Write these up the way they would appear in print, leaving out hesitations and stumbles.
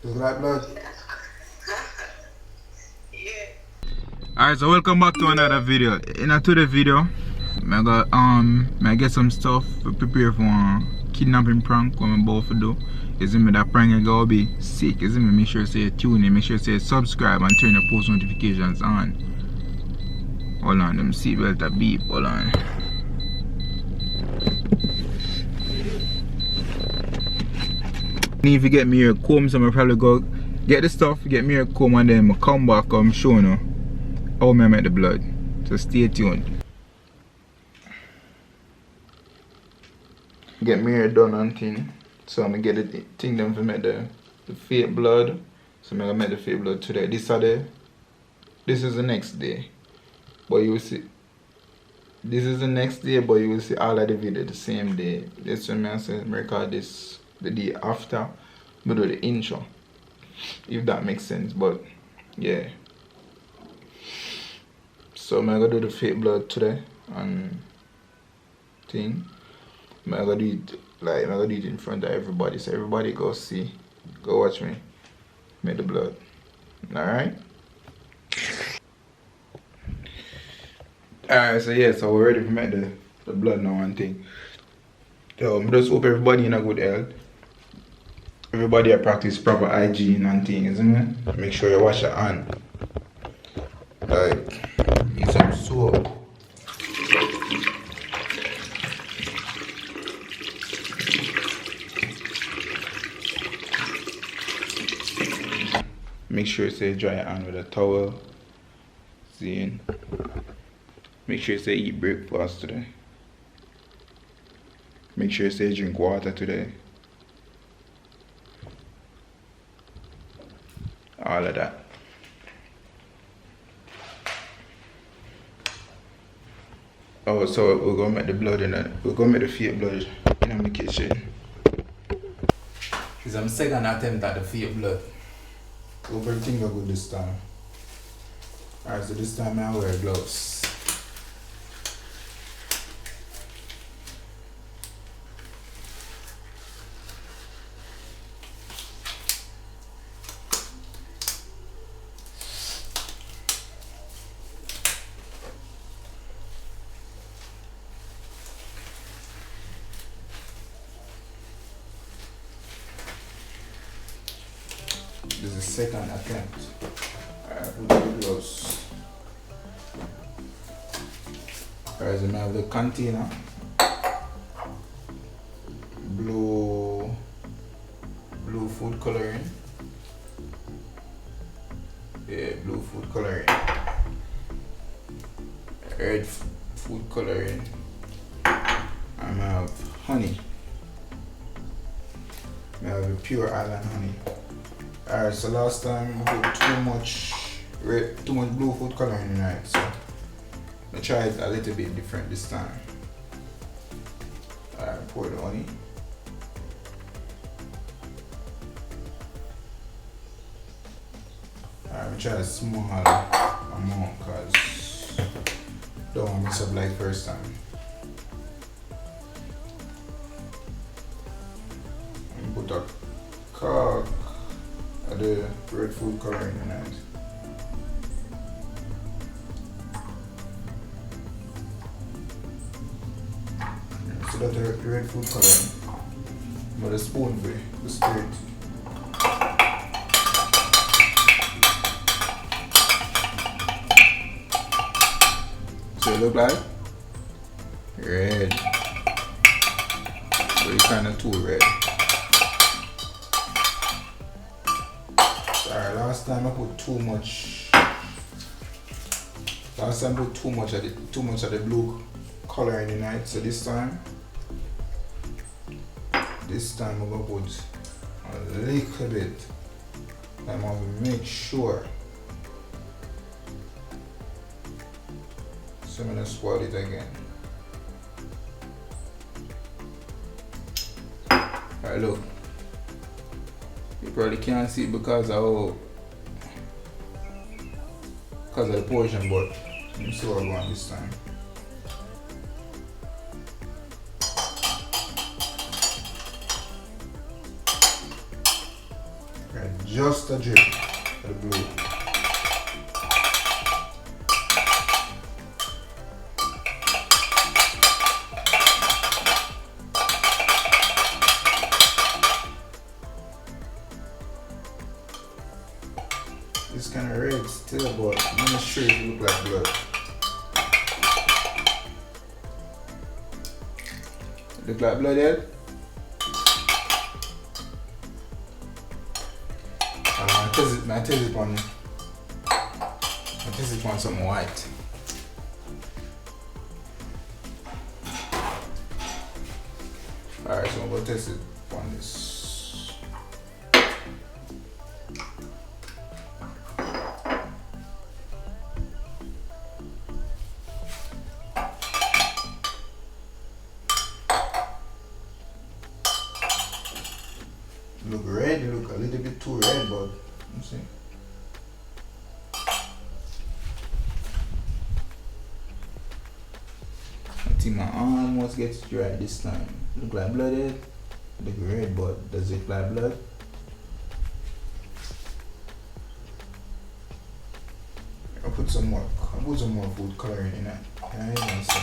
Does it like blood? Yeah. Alright, so welcome back to another video. In today's video, I get some stuff to prepare for a kidnapping prank what I'm about to do. Is me that prank is gonna be sick, is me? Make sure you say tune in, make sure you say subscribe and turn your post notifications on. Hold on, them seatbelt a beep, hold on. If you get me a comb, so I'm probably go get the stuff, get me a comb, and then I come back, I'm showing you how I make the blood. So stay tuned. Get me hair done and thing. So I'm gonna get the thing done to make the fake blood. So I'm gonna make the fake blood today. This is the next day. But you will see. This is the next day, but you will see all of the video the same day. That's when I say record this the day after. We do the intro. If that makes sense. But yeah. So I'm gonna do the fake blood today and thing. I'm gonna do it like I'm gonna do it in front of everybody, so everybody go see, go watch me make the blood. Alright? Alright, so yeah, so we're ready to make the blood now and thing. So I just hope everybody in a good health. Everybody practice proper hygiene and thing, isn't it? Make sure you wash your hand. Like use some soap. Make sure you say dry your hand with a towel. See? Make sure you say eat breakfast today. Make sure you say drink water today. All of that. Oh, so we're gonna make the blood in it. We're gonna make the fake blood in the kitchen. It's my second attempt at the fake blood. Hope everything go good this time. Alright, so this time I wear gloves. This is the second attempt. Alright, put the gloves. Alright, so now I have the container. Blue food coloring. Yeah, blue food coloring. Red food coloring. And I have honey. I have a pure island honey. Alright, so last time I put too much blue food coloring in it, so I try it a little bit different this time. Alright, pour the honey. Alright, I try a small amount because don't want to mix up like first time. And put a cock of the red food coloring in it. So that's the red food coloring. But a spoon for the spirit. So it look like red. But it's kind of too red. Sorry, last time I put too much. Last time I put too much of the blue coloring in it. So this time I'm gonna put a little bit. I'm gonna make sure. So I'm gonna swirl it again. Alright, look. You probably can't see it because of the portion, but let me see what I want this time. Just a drip of the blue. It's kind of red still, but I'm not sure if it look like blood. Look like blood yet? I test it on something white. Alright, so I'm gonna test it on this. Look red, you look a little bit too red, but let's see. I think my arm almost gets dry this time. Look like blooded. Look red, but does it look like blood? I'll put some more food coloring in it. I even see.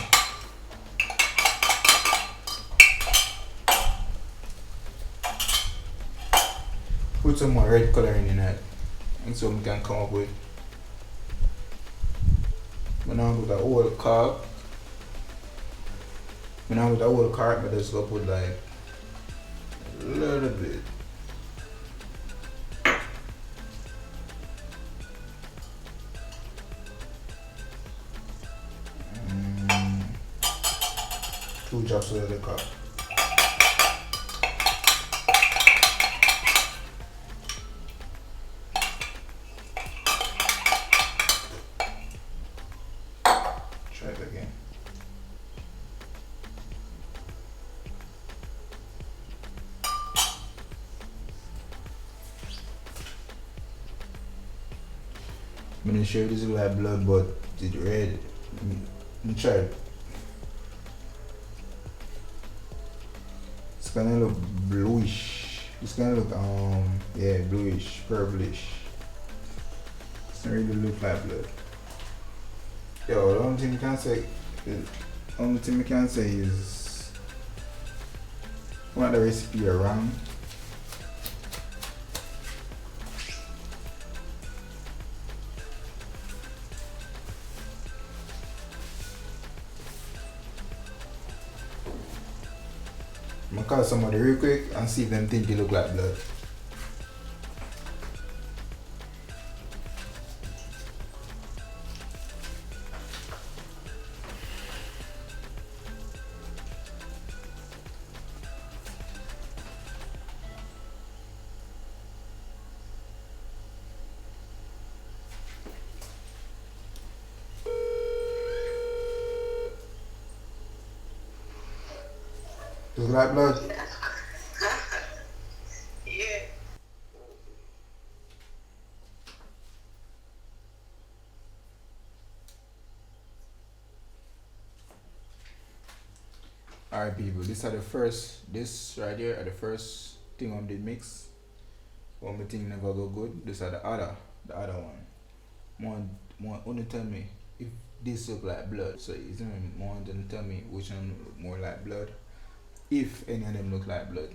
Put some more red coloring in it, and so we can come up with. When I put a whole carb, but just go put like a little bit. Two drops of the carb. Try it again. I'm not sure if this is like blood, but it's red. Let me try it. It's gonna look bluish. It's gonna look yeah, bluish, purplish. It's not really look like blood. Yo, the only thing we can say is one of the recipe are wrong. I'm gonna call somebody real quick and see if them think they look like blood. Does it like blood? Yeah. Alright people, this right here are the first thing on the mix. One more thing never go good. This are the other one. More only tell me if this look like blood. So it's more than tell me which one look more like blood. If any of them look like blood.